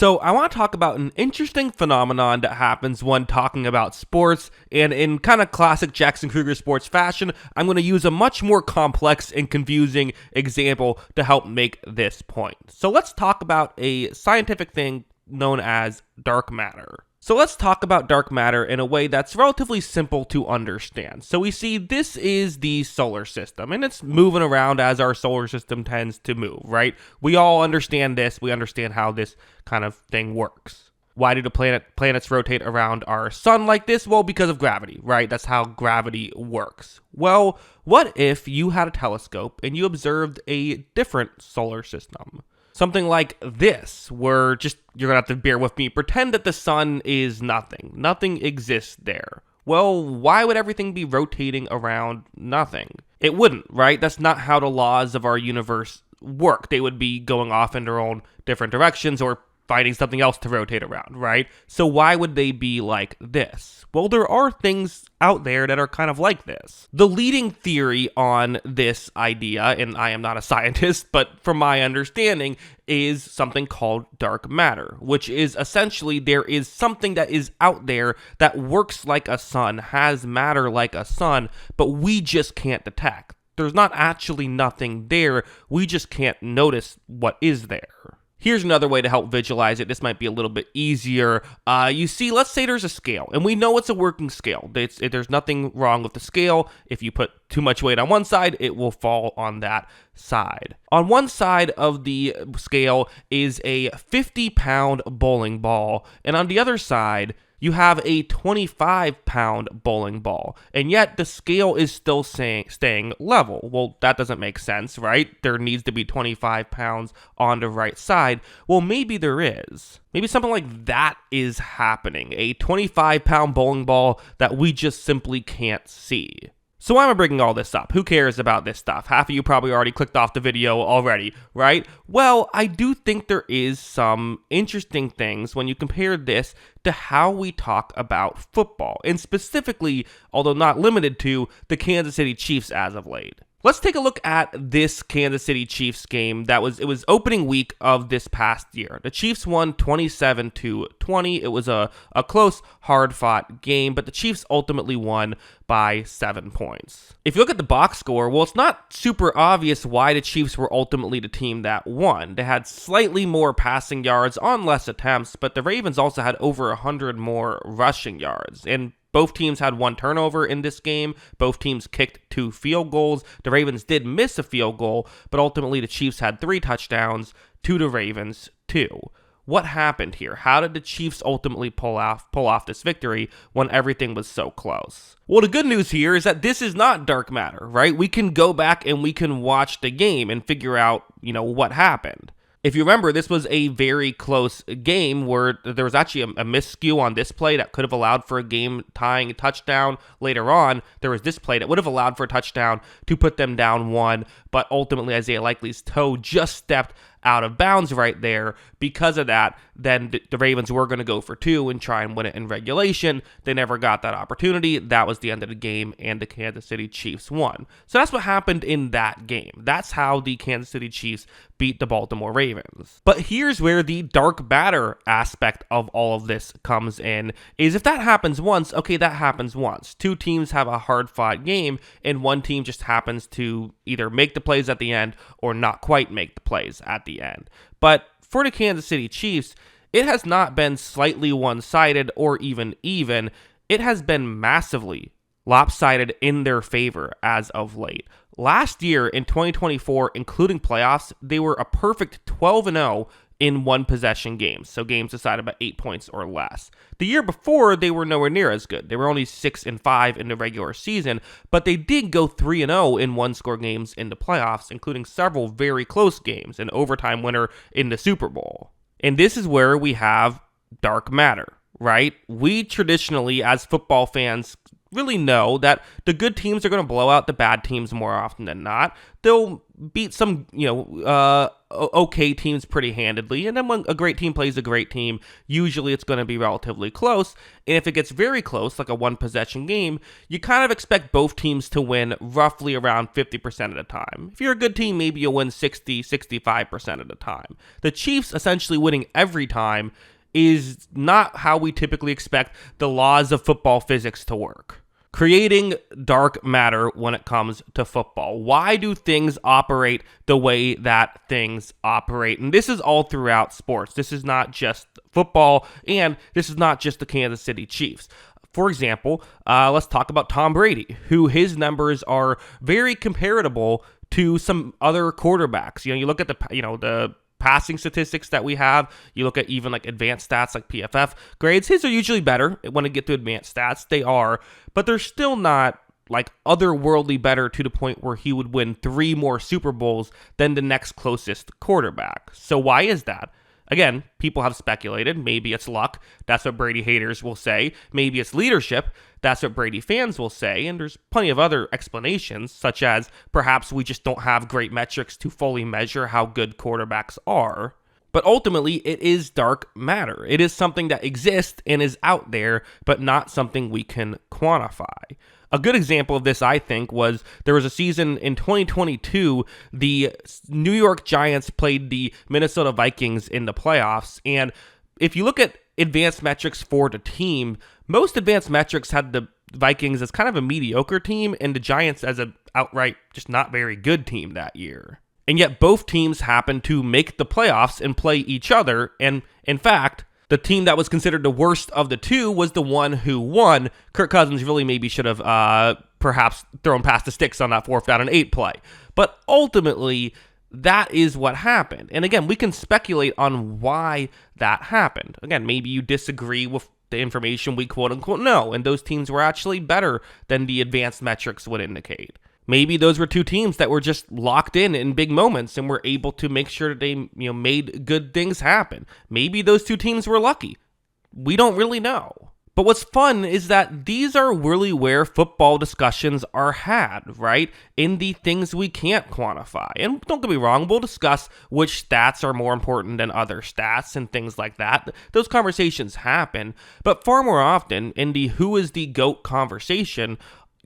So I want to talk about an interesting phenomenon that happens when talking about sports, and in kind of classic Jackson Kruger sports fashion, I'm going to use a much more complex and confusing example to help make this point. So let's talk about a scientific thing known as dark matter. So let's talk about dark matter in a way that's relatively simple to understand. So we see this is the solar system, and it's moving around as our solar system tends to move, right? We all understand this. We understand how this kind of thing works. Why do the planets rotate around our sun like this? Well, because of gravity, right? That's how gravity works. Well, what if you had a telescope and you observed a different solar system? Something like this, where you're gonna have to bear with me, pretend that the sun is nothing. Nothing exists there. Well, why would everything be rotating around nothing? It wouldn't, right? That's not how the laws of our universe work. They would be going off in their own different directions or finding something else to rotate around, right? So why would they be like this? Well, there are things out there that are kind of like this. The leading theory on this idea, and I am not a scientist, but from my understanding, is something called dark matter, which is essentially there is something that is out there that works like a sun, has matter like a sun, but we just can't detect. There's not actually nothing there, we just can't notice what is there. Here's another way to help visualize it. This might be a little bit easier. You see, let's say there's a scale, and we know it's a working scale. There's nothing wrong with the scale. If you put too much weight on one side, it will fall on that side. On one side of the scale is a 50-pound bowling ball, and on the other side, you have a 25-pound bowling ball, and yet the scale is still staying level. Well, that doesn't make sense, right? There needs to be 25 pounds on the right side. Well, maybe there is. Maybe something like that is happening. A 25-pound bowling ball that we just simply can't see. So why am I bringing all this up? Who cares about this stuff? Half of you probably already clicked off the video already, right? Well, I do think there is some interesting things when you compare this to how we talk about football, and specifically, although not limited to, the Kansas City Chiefs as of late. Let's take a look at this Kansas City Chiefs game. It was opening week of this past year. The Chiefs won 27-20. It was a close, hard-fought game, but the Chiefs ultimately won by 7 points. If you look at the box score, well, it's not super obvious why the Chiefs were ultimately the team that won. They had slightly more passing yards on less attempts, but the Ravens also had over 100 more rushing yards, and both teams had one turnover in this game. Both teams kicked 2 field goals. The Ravens did miss a field goal, but ultimately the Chiefs had 3 touchdowns to the Ravens 2. What happened here? How did the Chiefs ultimately pull off this victory when everything was so close? Well, the good news here is that this is not dark matter, right? We can go back and we can watch the game and figure out, what happened. If you remember, this was a very close game where there was actually a miscue on this play that could have allowed for a game-tying touchdown later on. There was this play that would have allowed for a touchdown to put them down 1, but ultimately Isaiah Likely's toe just stepped out of bounds right there. Because of that, then the Ravens were going to go for 2 and try and win it in regulation. They never got that opportunity. That was the end of the game, and the Kansas City Chiefs won. So that's what happened in that game. That's how the Kansas City Chiefs beat the Baltimore Ravens. But here's where the dark matter aspect of all of this comes in, is if that happens once, okay, that happens once. 2 teams have a hard-fought game, and one team just happens to either make the plays at the end or not quite make the plays at the end. But for the Kansas City Chiefs, it has not been slightly one-sided or even. It has been massively lopsided in their favor as of late. Last year in 2024, including playoffs, they were a perfect 12-0 in one-possession games, so games decided by 8 points or less. The year before, they were nowhere near as good. They were only 6-5 in the regular season, but they did go 3-0 in one-score games in the playoffs, including several very close games, an overtime winner in the Super Bowl. And this is where we have dark matter, right? We traditionally, as football fans, really know that the good teams are going to blow out the bad teams more often than not. They'll beat some, okay teams pretty handedly. And then when a great team plays a great team, usually it's going to be relatively close. And if it gets very close, like a one-possession game, you kind of expect both teams to win roughly around 50% of the time. If you're a good team, maybe you'll win 60, 65% of the time. The Chiefs essentially winning every time is not how we typically expect the laws of football physics to work. Creating dark matter when it comes to football. Why do things operate the way that things operate? And this is all throughout sports. This is not just football, and this is not just the Kansas City Chiefs. For example, let's talk about Tom Brady, who his numbers are very comparable to some other quarterbacks. You look at the passing statistics that we have, you look at even like advanced stats like PFF grades, his are usually better when it get to advanced stats. They are, but they're still not like otherworldly better to the point where he would win 3 more Super Bowls than the next closest quarterback. So why is that? Again, people have speculated. Maybe it's luck. That's what Brady haters will say. Maybe it's leadership. That's what Brady fans will say. And there's plenty of other explanations, such as perhaps we just don't have great metrics to fully measure how good quarterbacks are. But ultimately, it is dark matter. It is something that exists and is out there, but not something we can quantify. A good example of this, I think, was there was a season in 2022, the New York Giants played the Minnesota Vikings in the playoffs, and if you look at advanced metrics for the team, most advanced metrics had the Vikings as kind of a mediocre team and the Giants as an outright just not very good team that year. And yet both teams happened to make the playoffs and play each other, and in fact, the team that was considered the worst of the two was the one who won. Kirk Cousins really maybe should have perhaps thrown past the sticks on that 4th down and 8 play. But ultimately, that is what happened. And again, we can speculate on why that happened. Again, maybe you disagree with the information we quote unquote know, and those teams were actually better than the advanced metrics would indicate. Maybe those were two teams that were just locked in big moments and were able to make sure that they made good things happen. Maybe those two teams were lucky. We don't really know. But what's fun is that these are really where football discussions are had, right? In the things we can't quantify. And don't get me wrong, we'll discuss which stats are more important than other stats and things like that. Those conversations happen. But far more often, in the who is the GOAT conversation,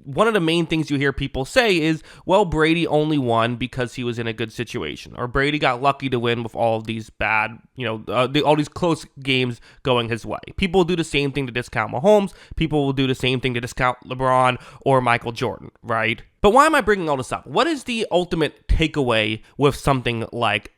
one of the main things you hear people say is, well, Brady only won because he was in a good situation, or Brady got lucky to win with all of these bad, all these close games going his way. People will do the same thing to discount Mahomes. People will do the same thing to discount LeBron or Michael Jordan, right? But why am I bringing all this up? What is the ultimate takeaway with something like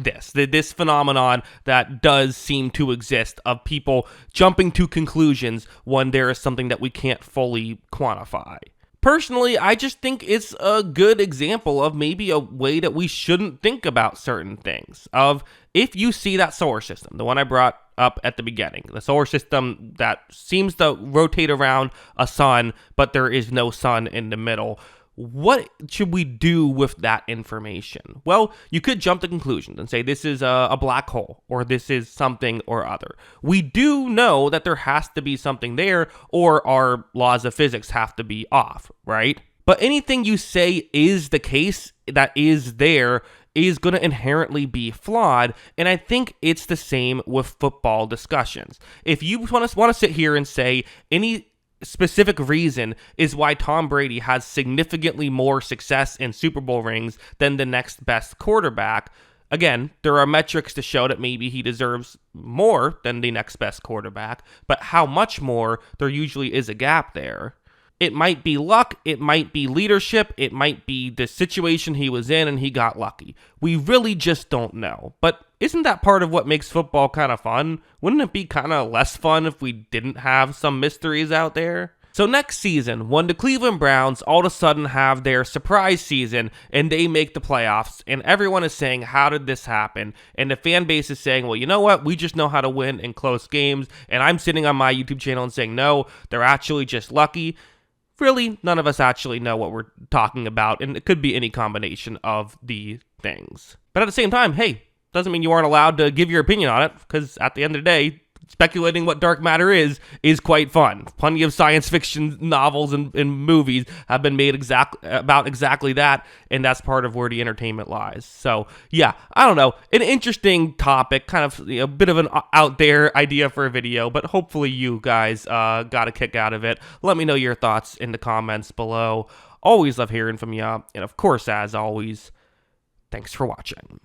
this phenomenon that does seem to exist of people jumping to conclusions when there is something that we can't fully quantify? Personally, I just think it's a good example of maybe a way that we shouldn't think about certain things. Of if you see that solar system, the one I brought up at the beginning, the solar system that seems to rotate around a sun, but there is no sun in the middle, what should we do with that information? Well, you could jump to conclusions and say this is a black hole, or this is something or other. We do know that there has to be something there, or our laws of physics have to be off, right? But anything you say is the case that is there is going to inherently be flawed, and I think it's the same with football discussions. If you want to sit here and say any specific reason is why Tom Brady has significantly more success in Super Bowl rings than the next best quarterback, again, there are metrics to show that maybe he deserves more than the next best quarterback, but how much more, there usually is a gap there. It might be luck, it might be leadership, it might be the situation he was in and he got lucky. We really just don't know. But isn't that part of what makes football kind of fun? Wouldn't it be kind of less fun if we didn't have some mysteries out there? So next season, when the Cleveland Browns all of a sudden have their surprise season and they make the playoffs, and everyone is saying, how did this happen? And the fan base is saying, well, you know what? We just know how to win in close games. And I'm sitting on my YouTube channel and saying, no, they're actually just lucky. Really, none of us actually know what we're talking about, and it could be any combination of the things. But at the same time, hey, doesn't mean you aren't allowed to give your opinion on it, because at the end of the day, speculating what dark matter is quite fun. Plenty of science fiction novels and movies have been made about exactly that, and that's part of where the entertainment lies. So yeah, I don't know, an interesting topic, kind of a bit of an out there idea for a video, but hopefully you guys got a kick out of it. Let me know your thoughts in the comments below. Always love hearing from you, and of course, as always, thanks for watching.